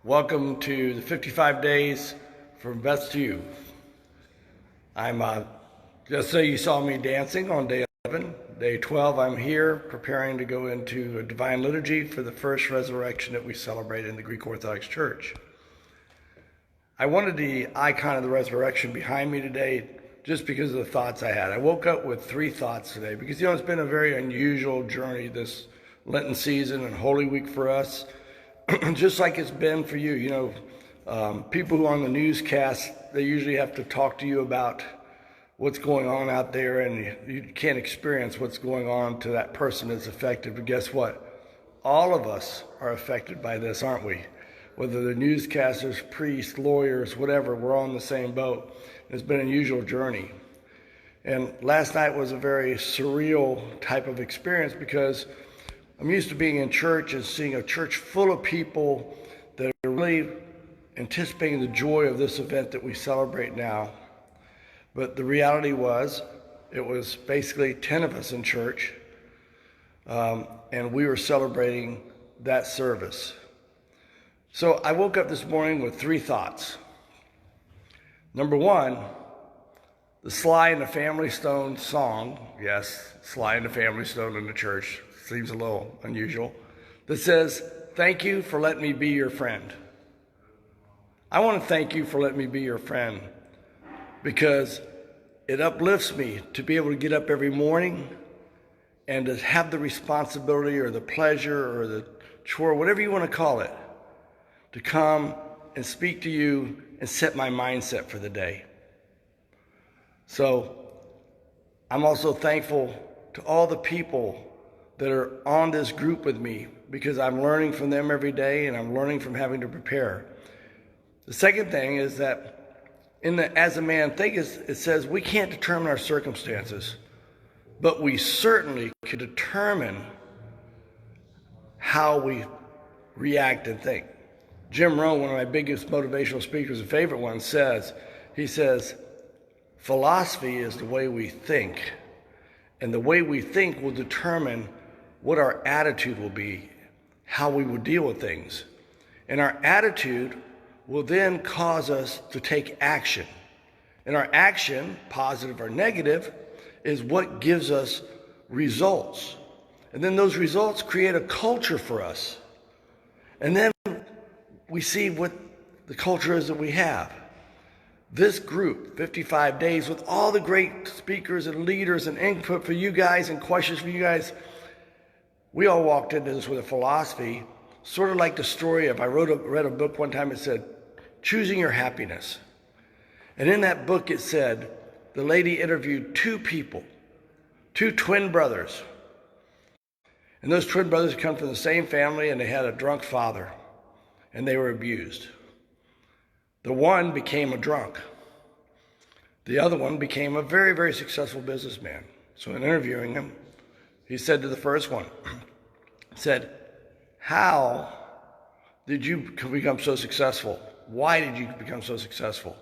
Welcome to the 55 days from best to you. I'm just so you saw me dancing on day 11. Day 12, I'm here preparing to go into a divine liturgy for the first resurrection that we celebrate in the Greek Orthodox Church. I wanted the icon of the resurrection behind me today just because of the thoughts I had. I woke up with 3 thoughts today because, it's been a very unusual journey this Lenten season and Holy Week for us. Just like it's been for you. People who are on the newscast, they usually have to talk to you about what's going on out there, and you can't experience what's going on to that person that's affected. But guess what? All of us are affected by this, aren't we? Whether they're newscasters, priests, lawyers, whatever, we're all in the same boat. It's been an unusual journey. And last night was a very surreal type of experience because I'm used to being in church and seeing a church full of people that are really anticipating the joy of this event that we celebrate now. But the reality was, it was basically 10 of us in church, and we were celebrating that service. So I woke up this morning with 3 thoughts. Number 1, the Sly and the Family Stone song, yes, Sly and the Family Stone in the church, seems a little unusual, that says, "Thank you for letting me be your friend." I want to thank you for letting me be your friend because it uplifts me to be able to get up every morning and to have the responsibility or the pleasure or the chore, whatever you want to call it, to come and speak to you and set my mindset for the day. So I'm also thankful to all the people that are on this group with me because I'm learning from them every day and I'm learning from having to prepare. The second thing is that in the As a Man thing, it says we can't determine our circumstances, but we certainly can determine how we react and think. Jim Rohn, one of my biggest motivational speakers and favorite ones, says, philosophy is the way we think, and the way we think will determine what our attitude will be, how we will deal with things. And our attitude will then cause us to take action. And our action, positive or negative, is what gives us results. And then those results create a culture for us. And then we see what the culture is that we have. This group, 55 days, with all the great speakers and leaders and input for you guys and questions for you guys, we all walked into this with a philosophy, sort of like the story of, I read a book one time, it said, Choosing Your Happiness. And in that book it said, the lady interviewed 2 people, 2 twin brothers. And those twin brothers come from the same family and they had a drunk father and they were abused. The one became a drunk. The other one became a very, very successful businessman. So in interviewing him, he said to the first one, how did you become so successful? Why did you become so successful?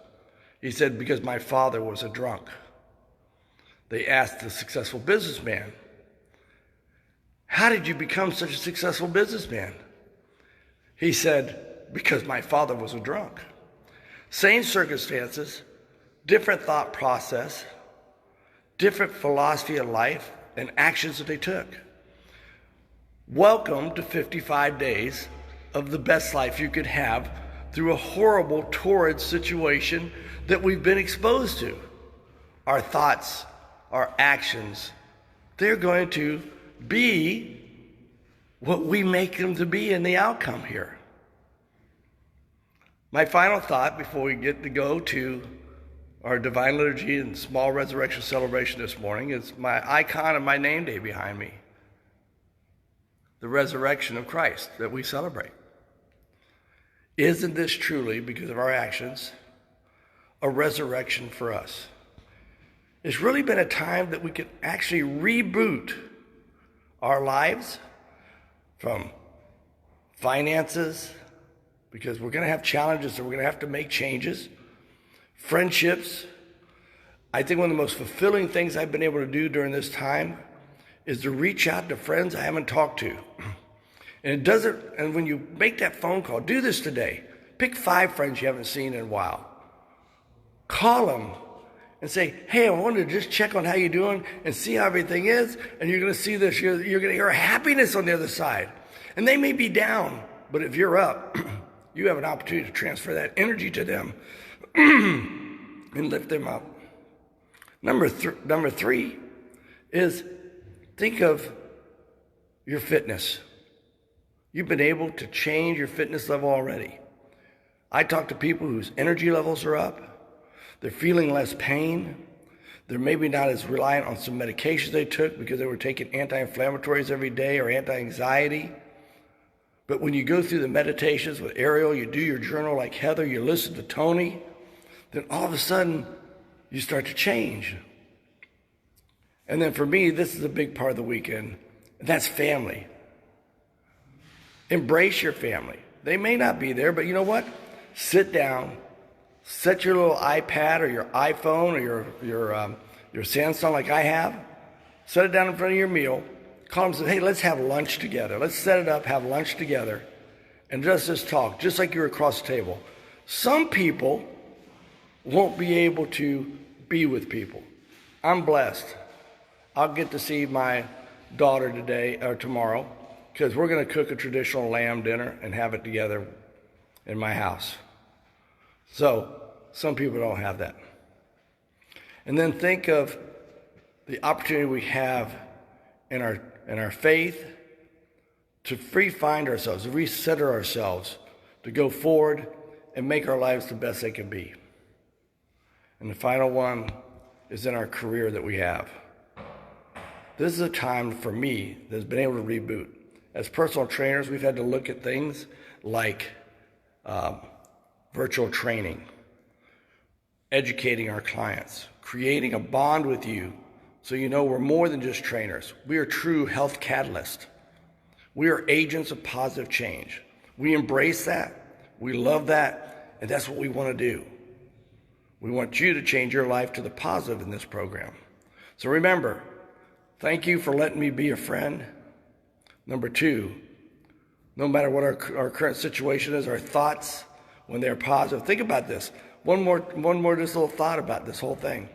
He said, because my father was a drunk. They asked the successful businessman, how did you become such a successful businessman? He said, because my father was a drunk. Same circumstances, different thought process, different philosophy of life, and actions that they took. Welcome to 55 days of the best life you could have through a horrible, torrid situation that we've been exposed to. Our thoughts, our actions, they're going to be what we make them to be in the outcome here. My final thought before we get to go to our Divine Liturgy and small resurrection celebration this morning is my icon of my name day behind me. The resurrection of Christ that we celebrate. Isn't this truly, because of our actions, a resurrection for us? It's really been a time that we can actually reboot our lives from finances, because we're going to have challenges, so we're going to have to make changes. Friendships. I think one of the most fulfilling things I've been able to do during this time is to reach out to friends I haven't talked to. And when you make that phone call, do this today. Pick 5 friends you haven't seen in a while. Call them and say, hey, I wanted to just check on how you're doing and see how everything is. And you're going to see this. You're going to hear happiness on the other side. And they may be down, but if you're up, you have an opportunity to transfer that energy to them and lift them up. Number 3 is think of your fitness. You've been able to change your fitness level already. I talk to people whose energy levels are up. They're feeling less pain. They're maybe not as reliant on some medications they took because they were taking anti-inflammatories every day or anti-anxiety. But when you go through the meditations with Ariel, you do your journal like Heather, you listen to Tony, then all of a sudden you start to change. And then for me, this is a big part of the weekend, and that's family. Embrace your family. They may not be there, but you know what? Sit down, set your little iPad or your iPhone or your Samsung like I have, set it down in front of your meal, call them and say, hey, let's have lunch together. Let's set it up, have lunch together, and just talk, just like you're across the table. Some people won't be able to be with people. I'm blessed. I'll get to see my daughter today or tomorrow because we're going to cook a traditional lamb dinner and have it together in my house. So some people don't have that. And then think of the opportunity we have in our faith to find ourselves, to recenter ourselves, to go forward and make our lives the best they can be. And the final one is in our career that we have. This is a time for me that's been able to reboot. As personal trainers, we've had to look at things like virtual training, educating our clients, creating a bond with you so you know we're more than just trainers. We are true health catalysts. We are agents of positive change. We embrace that, we love that, and that's what we want to do. We want you to change your life to the positive in this program. So remember, thank you for letting me be a friend. Number 2, no matter what our current situation is, our thoughts, when they're positive, think about this. One more just little thought about this whole thing.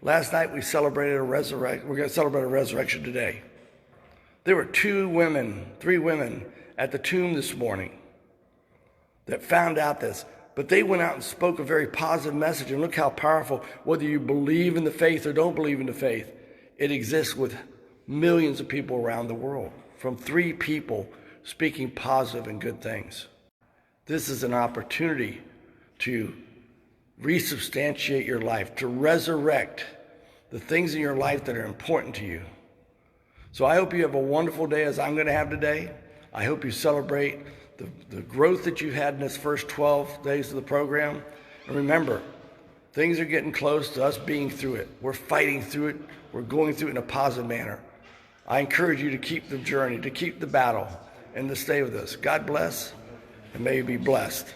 Last night we celebrated a resurrection. We're going to celebrate a resurrection today. There were 3 women at the tomb this morning that found out this. But they went out and spoke a very positive message. And look how powerful, whether you believe in the faith or don't believe in the faith, it exists with millions of people around the world, from 3 people speaking positive and good things. This is an opportunity to resubstantiate your life, to resurrect the things in your life that are important to you. So I hope you have a wonderful day as I'm going to have today. I hope you celebrate the growth that you've had in this first 12 days of the program. And remember, things are getting close to us being through it. We're fighting through it. We're going through it in a positive manner. I encourage you to keep the journey, to keep the battle, and to stay with us. God bless, and may you be blessed.